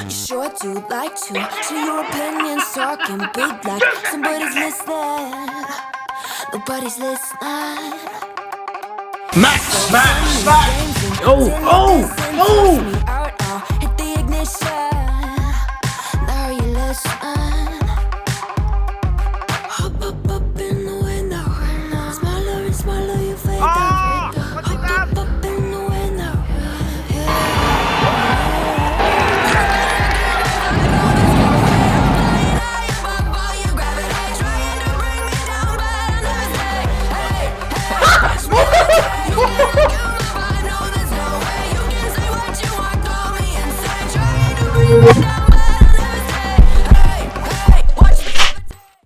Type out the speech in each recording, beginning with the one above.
You sure do like to share your opinions, talking big like somebody's listening. Nobody's listening. Smack, smack, smack! Oh! Hit the ignition. Now you listen. Hop up in the window. Smaller and smaller you fade down. Hop up in the window.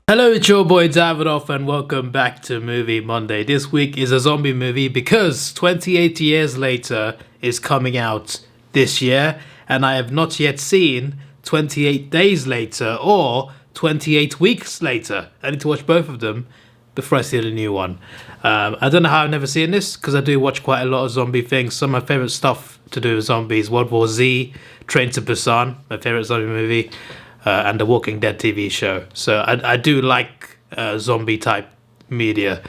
Hello, it's your boy Davidoff and welcome back to Movie Monday. This week is a zombie movie because 28 years later is coming out this year and I have not yet seen 28 days later or 28 weeks later. I need to watch both of them before I see the new one. I don't know how I've never seen this because I do watch quite a lot of zombie things. Some of my favourite stuff to do with zombies: World War Z, Train to Busan, my favourite zombie movie, and the Walking Dead TV show. So I do like zombie type media.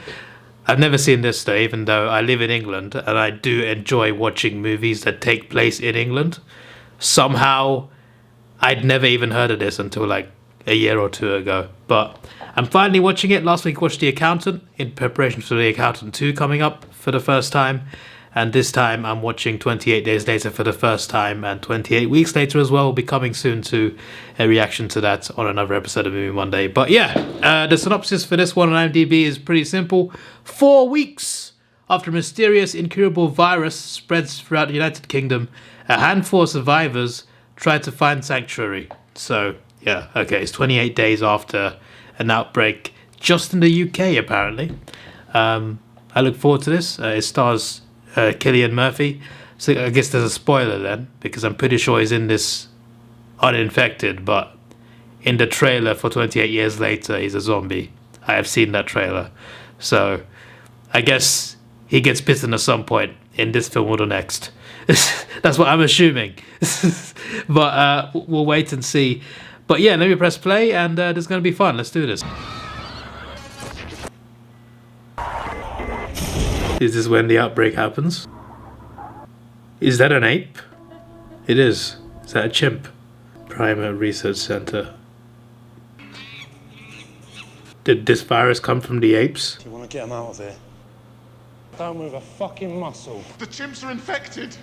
I've never seen this though, even though I live in England and I do enjoy watching movies that take place in England. Somehow I'd never even heard of this until like a year or two ago, but I'm finally watching it. Last week I watched The Accountant in preparation for The Accountant 2 coming up for the first time, and this time I'm watching 28 Days Later for the first time, and 28 Weeks Later as well will be coming soon to a reaction to that on another episode of Movie Monday. But yeah, the synopsis for this one on IMDb is pretty simple. 4 weeks after a mysterious incurable virus spreads throughout the United Kingdom, a handful of survivors try to find sanctuary. So yeah, okay, it's 28 days after an outbreak just in the UK apparently. I look forward to this. It stars Cillian Murphy, so I guess there's a spoiler then, because I'm pretty sure he's in this uninfected, but in the trailer for 28 Years Later he's a zombie. I have seen that trailer, so I guess he gets bitten at some point in this film or the next. That's what I'm assuming. But we'll wait and see. But yeah, let me press play and this is going to be fun. Let's do this. Is this when the outbreak happens? Is that an ape? It is. Is that a chimp? Primer Research Center. Did this virus come from the apes? Do you want to get them out of here? Don't move a fucking muscle. The chimps are infected.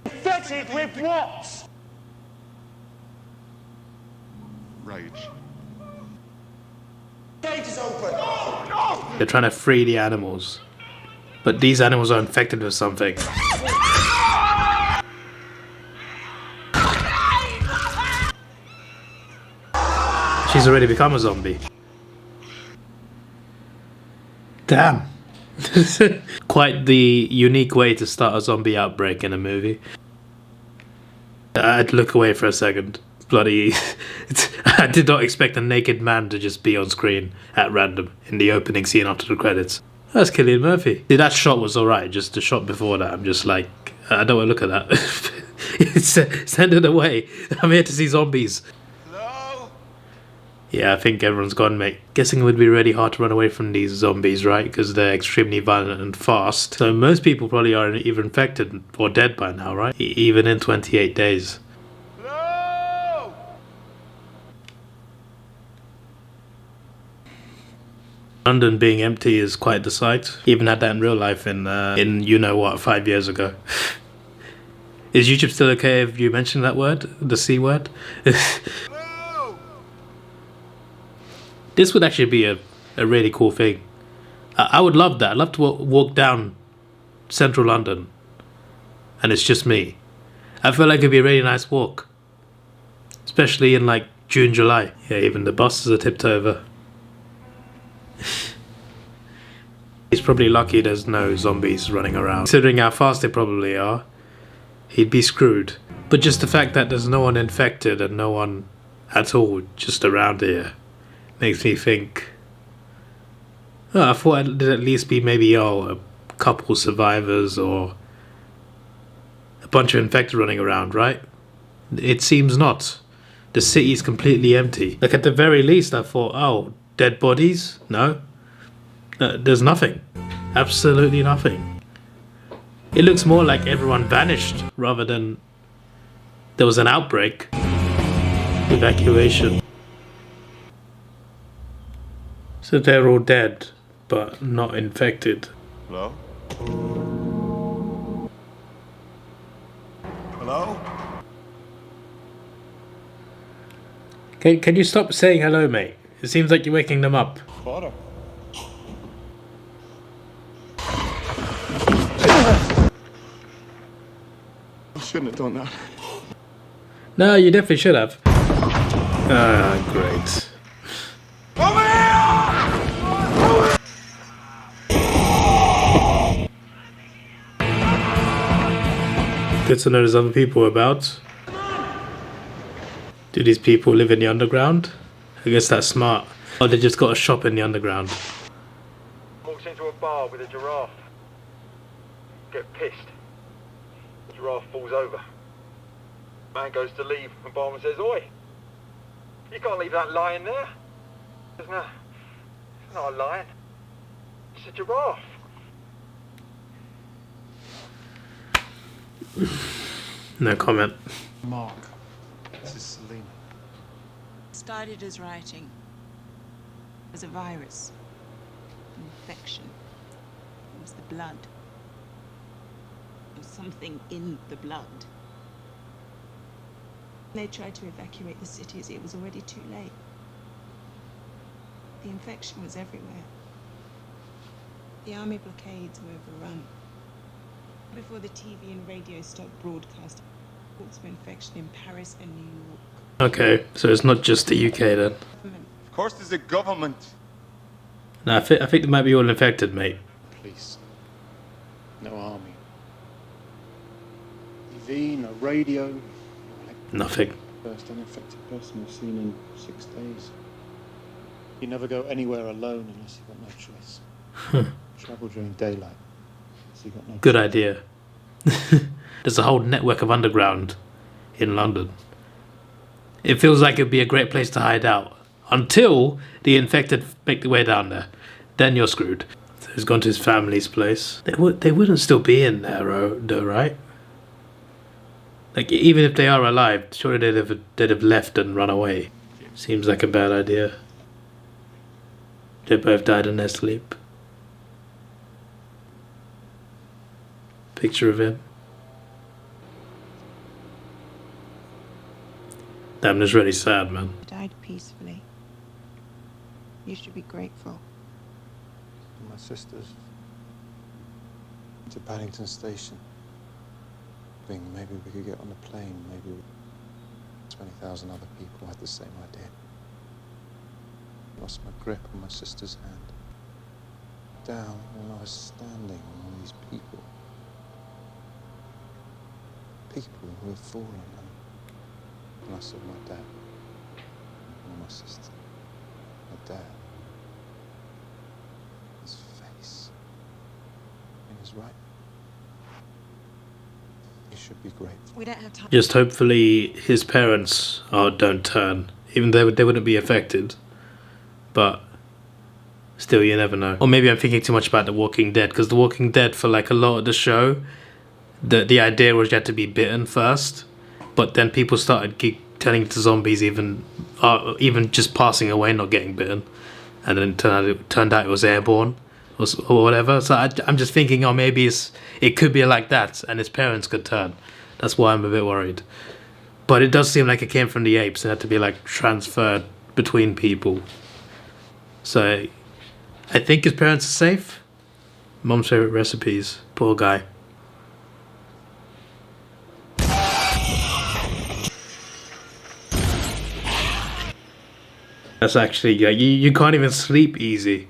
Infected with what? Rage. Gate is open. They're trying to free the animals. But these animals are infected with something. She's already become a zombie. Damn. Quite the unique way to start a zombie outbreak in a movie. I'd look away for a second. Bloody... I did not expect a naked man to just be on screen at random in the opening scene after the credits. That's Cillian Murphy. See, that shot was alright, just the shot before that, I'm just like, I don't want to look at that. Send it away. I'm here to see zombies. Hello? Yeah, I think everyone's gone, mate. Guessing it would be really hard to run away from these zombies, right? Because they're extremely violent and fast. So most people probably are either infected or dead by now, right? Even in 28 days. Hello? London being empty is quite the sight. Even had that in real life in you know what, 5 years ago. Is YouTube still okay if you mention that word? The C word? Hello? This would actually be a really cool thing. I would love that. I'd love to walk down central London and it's just me. I feel like it'd be a really nice walk. Especially in like June, July. Yeah, even the buses are tipped over. He's probably lucky there's no zombies running around. Considering how fast they probably are, he'd be screwed. But just the fact that there's no one infected and no one at all just around here makes me think, oh, I thought it'd at least be maybe a couple survivors or a bunch of infected running around, right? It seems not. The city's completely empty. Like at the very least I thought, oh, dead bodies? No. There's nothing. Absolutely nothing. It looks more like everyone vanished rather than there was an outbreak. Evacuation. So they're all dead, but not infected. Hello? Hello? Can you stop saying hello, mate? It seems like you're waking them up. Water. I shouldn't have done that. No, you definitely should have. Ah, great. Over here! Good to know there's other people about. Do these people live in the underground? I guess that's smart. Or they just got a shop in the underground. Walks into a bar with a giraffe. Get pissed. The giraffe falls over. Man goes to leave and barman says, "Oi, you can't leave that lion there." He says, "No, it's not a lion. It's a giraffe." No comment. Mark. This is Selena. Started as writing. It was a virus. An infection. It was the blood. There was something in the blood. They tried to evacuate the cities. It was already too late. The infection was everywhere. The army blockades were overrun. Before the TV and radio stopped broadcasting, reports of infection in Paris and New York. Okay, so it's not just the UK then. Of course there's a government. No, I think they might be all infected, mate. Police. No army. TV, no radio. Nothing. First uninfected person we've seen in 6 days. You never go anywhere alone unless you've got no choice. Travel during daylight. So you got no Good idea. There's a whole network of underground in London. It feels like it'd be a great place to hide out until the infected make their way down there. Then you're screwed. So he's gone to his family's place. They wouldn't still be in there, though, right? Like even if they are alive, surely they'd have left and run away. Seems like a bad idea. They both died in their sleep. Picture of him. Damn, that's really sad, man. He died peacefully. You should be grateful. My sisters to Paddington Station. Thinking maybe we could get on a plane. Maybe 20,000 other people had the same idea. Lost my grip on my sister's hand. Down when I was standing on all these people. People who had fallen. And I saw my dad. And my sister. My dad. His face. He was right. You should be grateful. We don't have time. Just hopefully his parents don't turn. Even though they wouldn't be affected. But still, you never know. Or maybe I'm thinking too much about The Walking Dead. Because The Walking Dead, for like a lot of the show, the idea was you had to be bitten first. But then people started turning into zombies even just passing away, not getting bitten. And then it turned out it was airborne. Or whatever. So I'm just thinking, maybe it could be like that, and his parents could turn. That's why I'm a bit worried. But it does seem like it came from the apes and had to be like transferred between people. So I think his parents are safe. Mom's favorite recipes. Poor guy. That's actually you can't even sleep easy.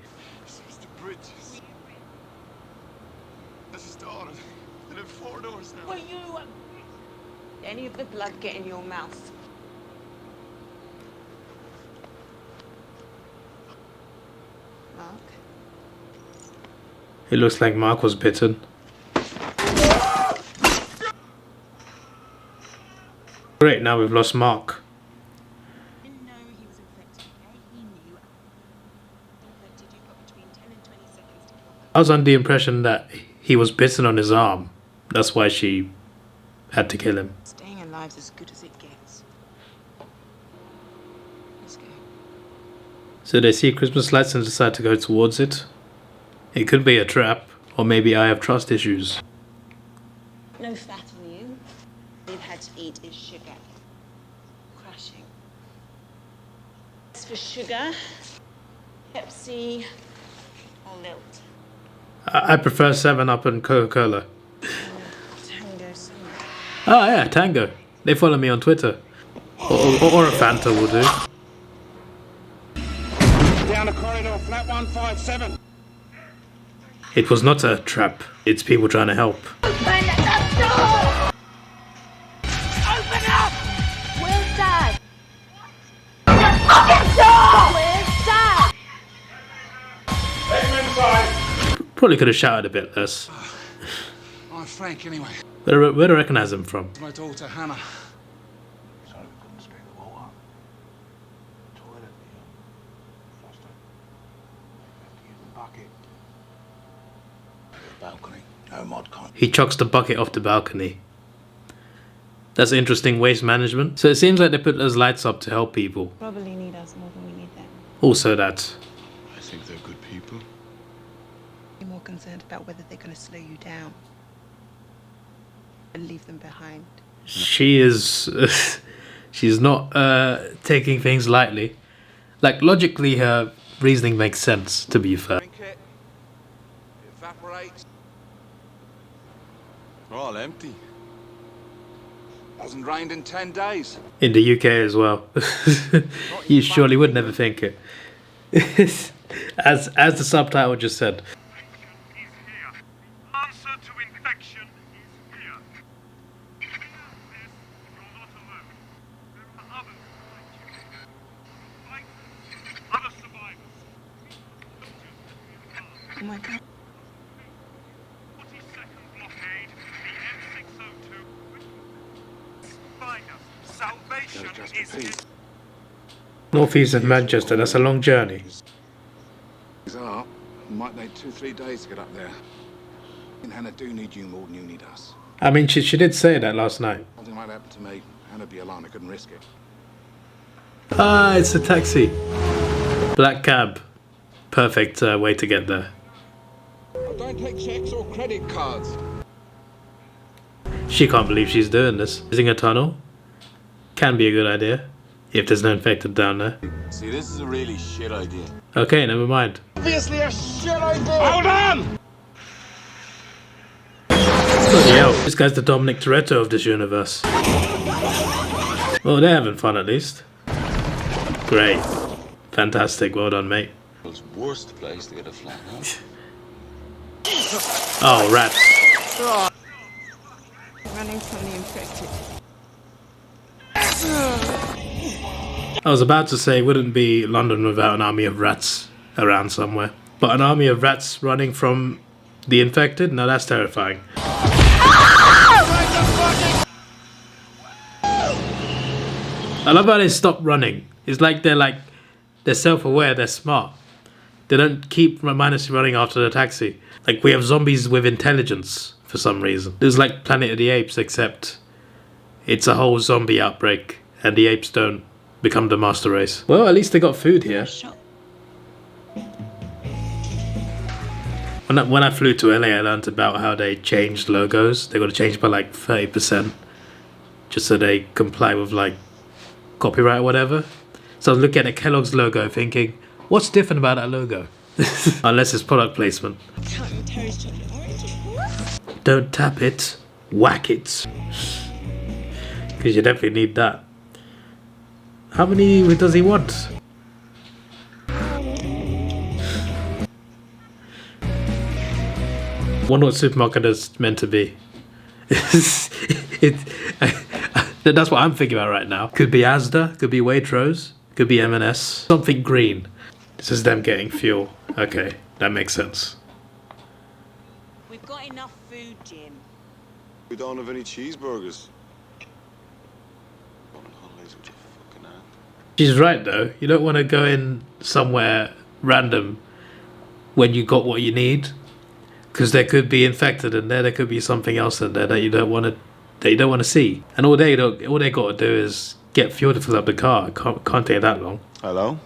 Any of the blood get in your mouth? Mark? It looks like Mark was bitten. Great, now we've lost Mark. Didn't know he was infected, okay? He knew. Infected, you've got between 10 and 20 seconds to kill them. I was under the impression that he was bitten on his arm. That's why she had to kill him. Staying alive's as good as it gets. Let's go. So they see Christmas lights and decide to go towards it. It could be a trap, or maybe I have trust issues. No fat on you. All you've had to eat is sugar. Crashing. As for sugar, Pepsi or Lilt. I prefer 7-Up and Coca-Cola. Tango somewhere. Oh yeah, Tango. They follow me on Twitter. Or a Fanta will do. Down the corridor, flat 157. It was not a trap. It's people trying to help. Open the door! Open up! Where's Dad? The fucking door! Where's Dad? Let him inside. Probably could have shouted a bit less. I'm Frank anyway. Where do I recognize him from? It's my daughter Hannah. Sorry we couldn't spare the water. Toilet, flushed it. Have to use the bucket. The balcony, no mod con. He chucks the bucket off the balcony. That's interesting waste management. So it seems like they put those lights up to help people. Probably need us more than we need them. Also that. I think they're good people. Be more concerned about whether they're going to slow you down and leave them behind. She is... she's not taking things lightly. Like, logically, her reasoning makes sense, to be fair. Drink it. It evaporates. They're all empty. Hasn't rained in 10 days. In the UK as well. You surely would never think it. As the subtitle just said. Answer to infection is here. This, you're not alone. There are others like you. Like other survivors. Oh my God. 42nd blockade, the M602. Find us. Salvation is in. Northeast of Manchester, that's a long journey. These are. Might need 2-3 days to get up there. Me and Hannah do need you more than you need us. I mean, she did say that last night. Something might happen to me. Hannah'd be alone. I couldn't risk it. Ah, it's a taxi. Black cab. Perfect way to get there. I don't take checks or credit cards. She can't believe she's doing this. Using a tunnel can be a good idea if there's no infected down there. See, this is a really shit idea. Okay, never mind. Obviously a shit idea. Hold on! Bloody hell, this guy's the Dominic Toretto of this universe. Well, they're having fun at least. Great. Fantastic, well done, mate. It's the worst place to get a flat out. Oh, rats. Running from the infected. I was about to say, wouldn't be London without an army of rats around somewhere. But an army of rats running from the infected? No, that's terrifying. I love how they stop running. It's like they're self-aware, they're smart. They don't keep mindlessly running after the taxi. Like, we have zombies with intelligence for some reason. It's like Planet of the Apes, except it's a whole zombie outbreak and the apes don't become the master race. Well, at least they got food here. Shop. When I flew to LA, I learned about how they changed logos. They got to change by like 30%, just so they comply with like copyright or whatever. So I was looking at Kellogg's logo thinking, what's different about that logo? Unless it's product placement. Terry's chocolate orange. Don't tap it, whack it. Because you definitely need that. How many does he want? Wonder what supermarket it's meant to be. That's what I'm thinking about right now. Could be Asda, could be Waitrose, could be M&S. Something green. This is them getting fuel. Okay, that makes sense. We've got enough food, Jim. We don't have any cheeseburgers. She's right though. You don't want to go in somewhere random when you got what you need, because there could be infected in there. There could be something else in there that you don't want to see. And all they got to do is get fuel to fill up the car. It can't take that long. Hello?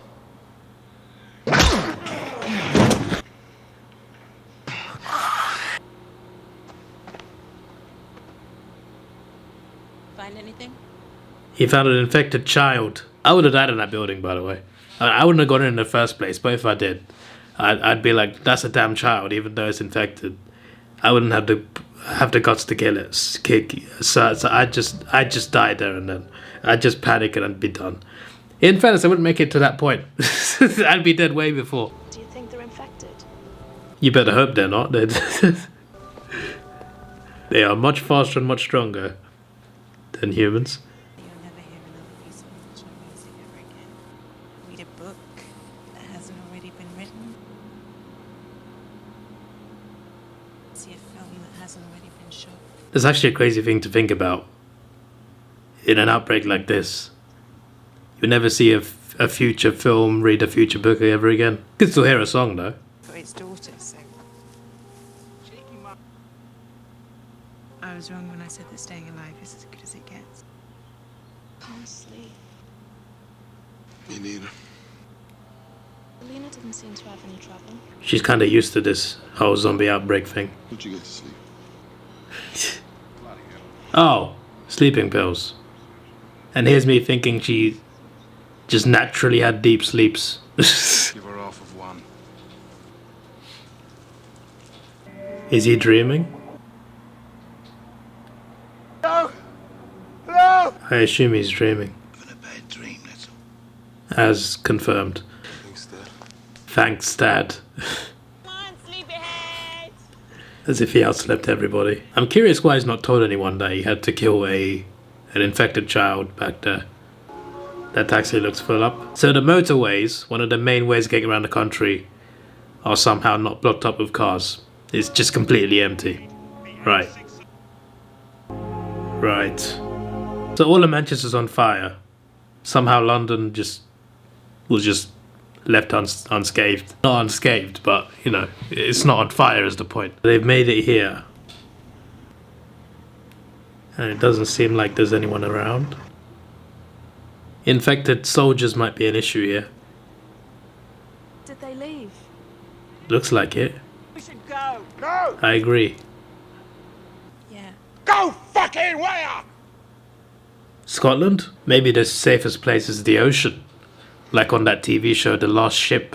Find anything? He found an infected child. I would have died in that building, by the way. I wouldn't have gone in the first place, but if I did, I'd be like, that's a damn child, even though it's infected. I wouldn't have the guts to kill it. So I just die there and then. I'd just panic and I'd be done. In fairness, I wouldn't make it to that point. I'd be dead way before. Do you think they're infected? You better hope they're not. They are much faster and much stronger than humans. You'll never hear another piece of original music ever again. Read a book that hasn't already been written. See a film that hasn't already been shot. It's actually a crazy thing to think about. In an outbreak like this, you'll never see a future film, read a future book ever again. You can still hear a song though. For its daughter, so. I was wrong when I said that staying alive is as good as it gets. Can't sleep. Me neither. Alina didn't seem to have any trouble. She's kind of used to this whole zombie outbreak thing. Where'd you get to sleep? Oh, sleeping pills. And here's me thinking she just naturally had deep sleeps. Give her half of one. Is he dreaming? No! No! I assume he's dreaming. Having a bad dream, that's all. As confirmed. Thanks, Dad. Thanks, Dad. Come on, sleepyhead! As if he outslept everybody. I'm curious why he's not told anyone that he had to kill an infected child back there. That taxi looks full up. So the motorways, one of the main ways getting around the country, are somehow not blocked up with cars. It's just completely empty. Right. Right. So all of Manchester's on fire. Somehow London was just left unscathed. Not unscathed, but, you know, it's not on fire is the point. They've made it here. And it doesn't seem like there's anyone around. Infected soldiers might be an issue here. Did they leave? Looks like it. We should go! Go! I agree. Yeah. Go fucking where? Scotland? Maybe the safest place is the ocean. Like on that TV show, The Last Ship.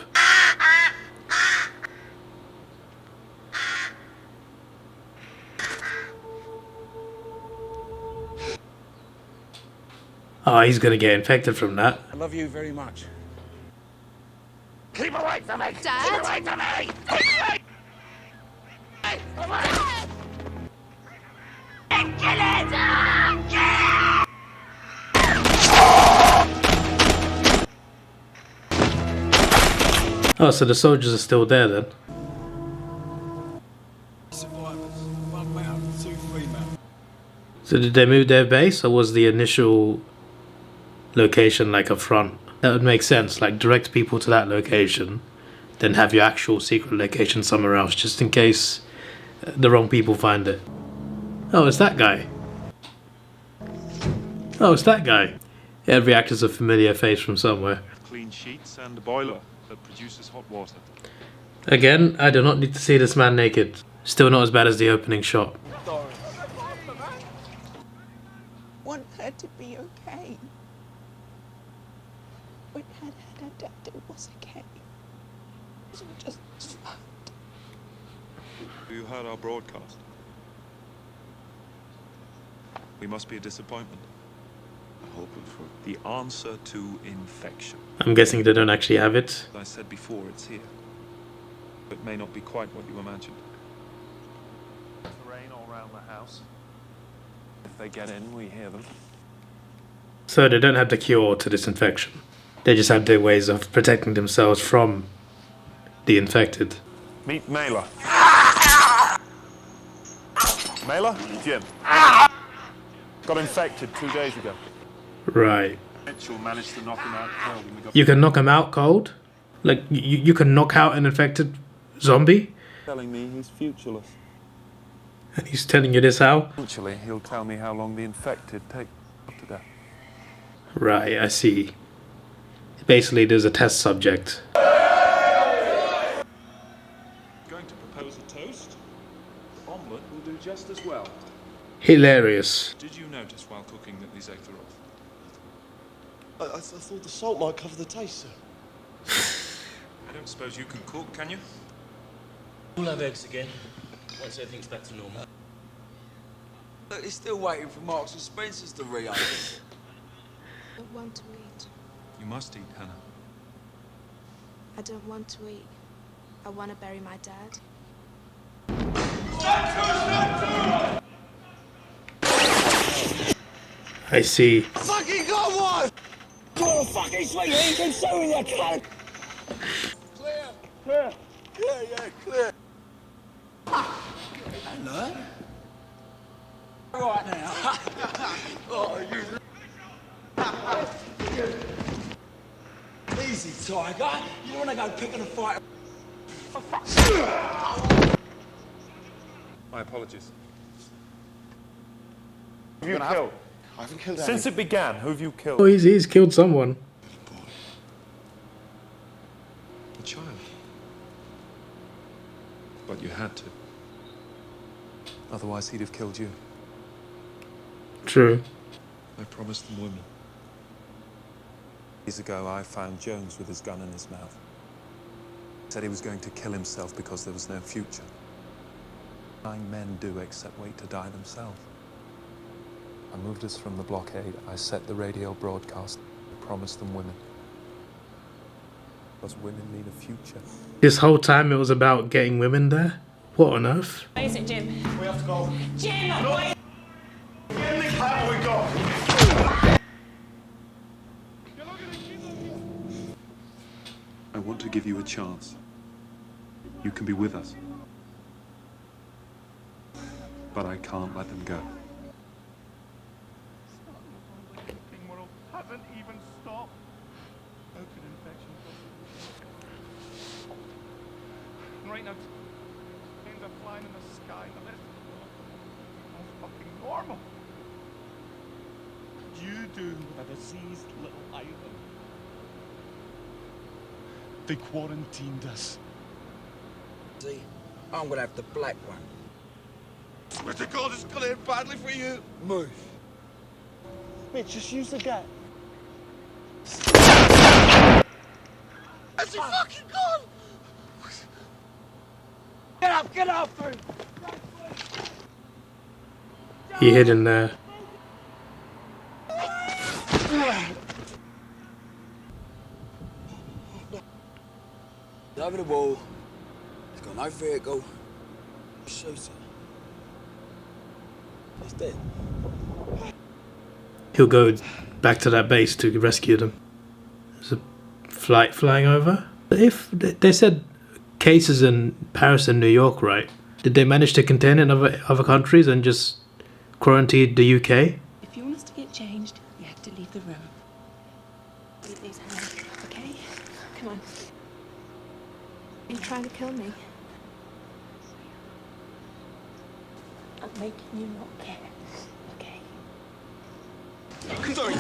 Oh, he's gonna get infected from that. I love you very much. Keep away from me! Dad? Keep away from me! Keep away! Oh, so the soldiers are still there then. So did they move their base, or was the initial location like a front? That would make sense, like direct people to that location, then have your actual secret location somewhere else, just in case the wrong people find it. Oh, it's that guy. Oh, it's that guy. Every actor's a familiar face from somewhere. Clean sheets and a boiler that produces hot water. Again, I do not need to see this man naked. Still not as bad as the opening shot. Want her to be okay. When had her dad, it was okay. It was just fucked. You heard our broadcast. We must be a disappointment. I'm hoping for The answer to infection. I'm guessing they don't actually have it. As I said before, it's here. It may not be quite what you imagined. Rain all around the house. If they get in, we hear them. So they don't have the cure to this infection. They just have their ways of protecting themselves from the infected. Meet Mela. Mela? Jim. Got infected 2 days ago. Right. Mitchell managed to knock him out cold when we got... You can knock him out cold? Like, you can knock out an infected zombie? telling me he's futureless. And he's telling you this how? Eventually, he'll tell me how long the infected take to death. Right, I see. Basically, there's a test subject. Going to propose a toast? The omelette will do just as well. Hilarious. Did you notice while cooking that these eggs are off? I thought the salt might cover the taste, sir. I don't suppose you can cook, can you? We'll have eggs again once everything's back to normal. Look, he's still waiting for Marks and Spencer's to reopen. I don't want to eat. You must eat, Hannah. I don't want to eat. I want to bury my dad. I see. Fucking got one! You're a fucking sweet, you can show me your cunt! Clear! Clear! Yeah, clear. Hello? Right now. Oh, you... Easy, Tiger. You want to go picking a fight? My apologies. Who have you killed? I haven't killed Since it began, who have you killed? Oh, he's killed someone. A child. But you had to. Otherwise, he'd have killed you. True. I promised them women. Years ago, I found Jones with his gun in his mouth. He said he was going to kill himself because there was no future. 9 men do except wait to die themselves. I moved us from the blockade. I set the radio broadcast. I promised them women. Because women need a future. This whole time it was about getting women there? What on earth? Where is it, Jim? We have to go. Jim! How we got? I want to give you a chance. You can be with us. But I can't let them go. The world hasn't even stopped. How could infection possibly? Right now, planes are flying in the sky. The rest of the world is fucking normal. What do you do with a diseased little island? They quarantined us. See, I'm gonna have the black one. Swear to God, it's gonna end badly for you. Move. Mitch, just use the gap. Has he fucking gone? Get up, dude! He hid in there. Over the wall. He's got no vehicle. Shoot him. He's dead. He'll go back to that base to rescue them. There's a flight flying over. If they said cases in Paris and New York, right? Did they manage to contain it in other countries and just quarantine the UK? If you want us to get changed, you have to leave the room. Leave these hands, okay? Come on. Are you trying to kill me? I'm making you not care, okay? Sorry.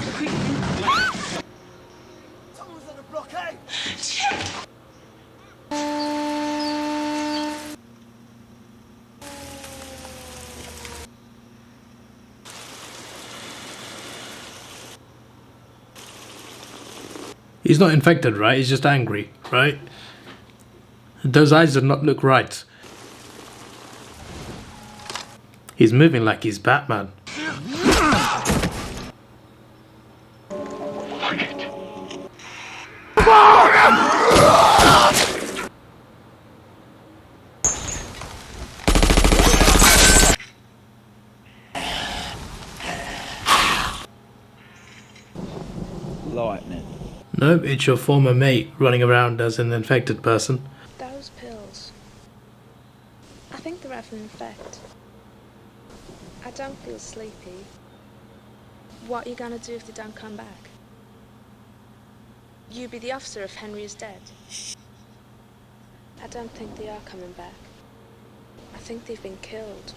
Someone's on the blockade. He's not infected, right? He's just angry, right? Those eyes do not look right. He's moving like he's Batman. Lightning. Nope, it's your former mate running around as an infected person. Those pills. I think they're having an effect. I don't feel sleepy. What are you gonna do if they don't come back? You be the officer if Henry is dead? I don't think they are coming back. I think they've been killed.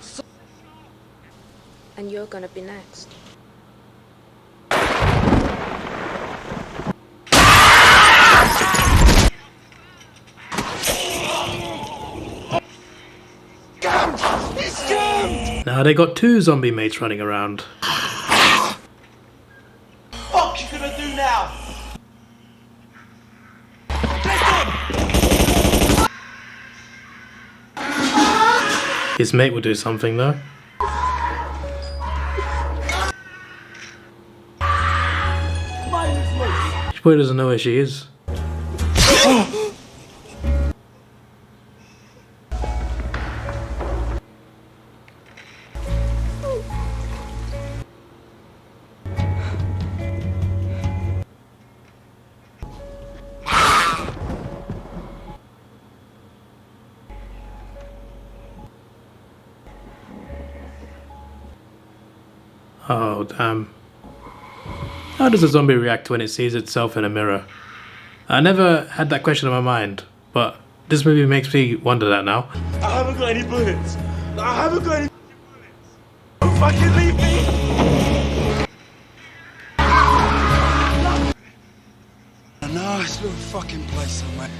And you're gonna be next. Now they got 2 zombie mates running around. Fuck you gonna do now? His mate will do something though. She probably doesn't know where she is. Oh, damn. How does a zombie react when it sees itself in a mirror? I never had that question in my mind, but this movie makes me wonder that now. I haven't got any bullets. I haven't got any bullets. Don't fucking leave me. A nice little fucking place somewhere.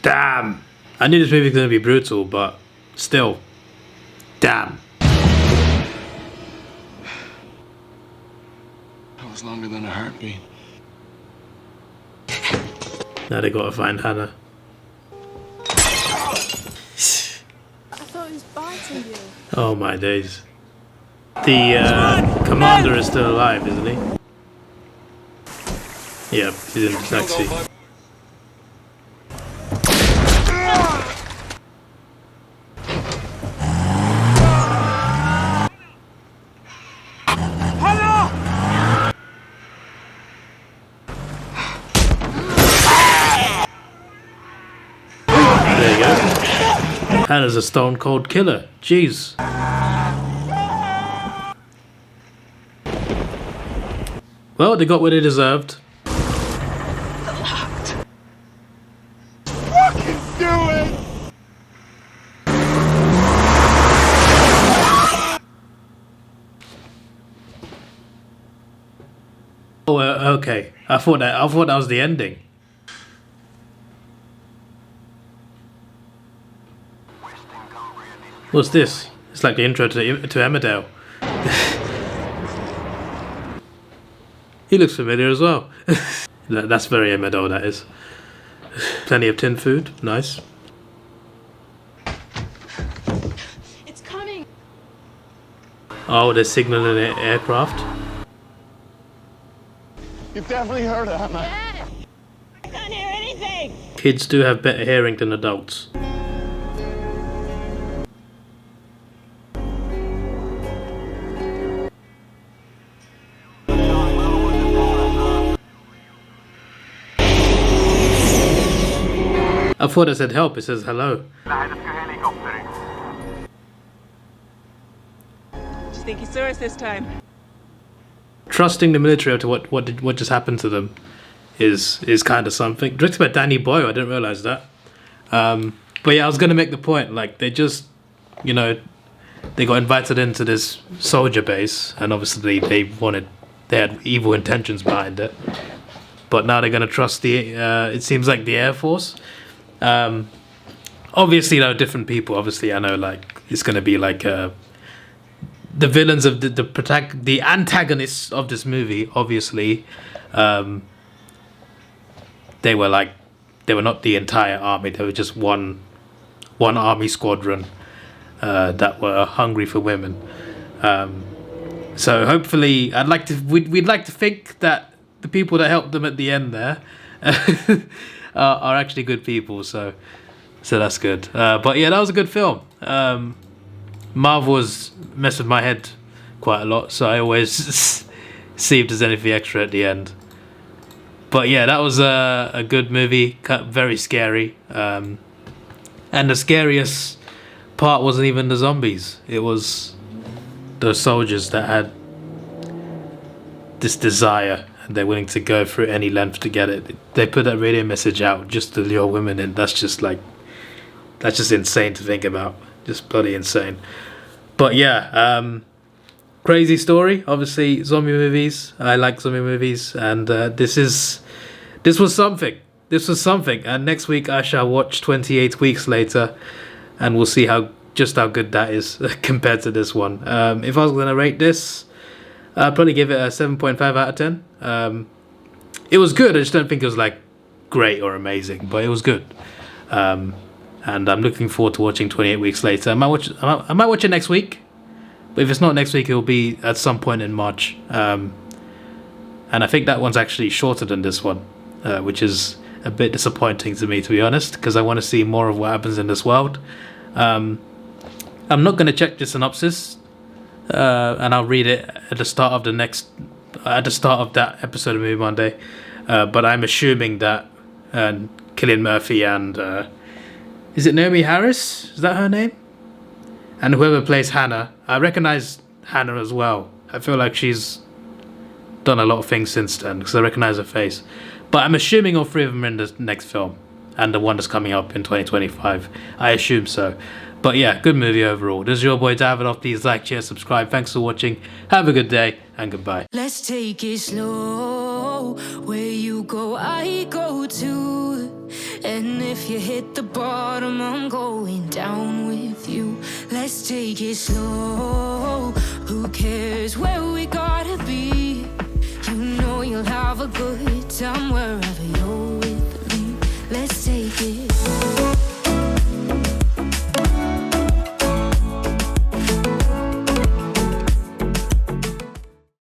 Damn! I knew this movie was going to be brutal, but still. Damn. That was longer than a heartbeat. Now they gotta find Hannah. I thought he was biting you. Oh my days. The commander is still alive, isn't he? Yep, he's in the taxi. There you go. Hannah's a stone cold killer. Jeez. Well, they got what they deserved. Fucking do it! Oh, okay. I thought that was the ending. What's this? It's like the intro to Emmerdale. He looks familiar as well. That's very Emmerdale, that is. Plenty of tin food. Nice. It's coming. Oh, they're signaling an aircraft. You've definitely heard it, haven't I? Yeah. I can't hear anything. Kids do have better hearing than adults. I thought it said help, it says hello. Do you think he saw us this time? Trusting the military to what just happened to them is kind of something. Directed by Danny Boyle, I didn't realize that. But yeah, I was gonna make the point, like they just, you know, they got invited into this soldier base, and obviously they had evil intentions behind it. But now they're gonna trust the it seems like the Air Force. Obviously, you know, different people. Obviously, I know, like it's gonna be like the villains of the antagonists of this movie. Obviously, they were not the entire army. They were just one army squadron that were hungry for women. So hopefully, we'd like to think that the people that helped them at the end there are actually good people. So that's good. But yeah, that was a good film. Marvel was messed with my head quite a lot, so I always see if there's anything extra at the end. But yeah, that was a good movie, very scary. And the scariest part wasn't even the zombies. It was the soldiers that had this desire and they're willing to go through any length to get it. They put that radio message out just to lure women in. That's just insane to think about. Just bloody insane. But yeah, crazy story. Obviously, zombie movies. I like zombie movies, and this was something. This was something. And next week I shall watch 28 Weeks Later, and we'll see how good that is compared to this one. If I was going to rate this, I'd probably give it a 7.5 out of 10. It was good. I just don't think it was like great or amazing, but it was good. And I'm looking forward to watching 28 Weeks Later. I might watch it next week, but if it's not next week, it will be at some point in March. And I think that one's actually shorter than this one, which is a bit disappointing to me, to be honest, because I want to see more of what happens in this world. I'm not going to check the synopsis, and I'll read it at the start of that episode of Movie Monday. But I'm assuming that Cillian Murphy and is it Naomi Harris? Is that her name? And whoever plays Hannah, I recognize Hannah as well. I feel like she's done a lot of things since then because I recognize her face. But I'm assuming all three of them are in the next film and the one that's coming up in 2025. I assume so. But yeah, good movie overall. This is your boy Davidoff. Please like, share, subscribe. Thanks for watching. Have a good day and goodbye. Let's take it slow. Where you go, I go too. And if you hit the bottom, I'm going down with you. Let's take it slow. Who cares where we gotta be? You know you'll have a good time wherever you're with me. Let's take it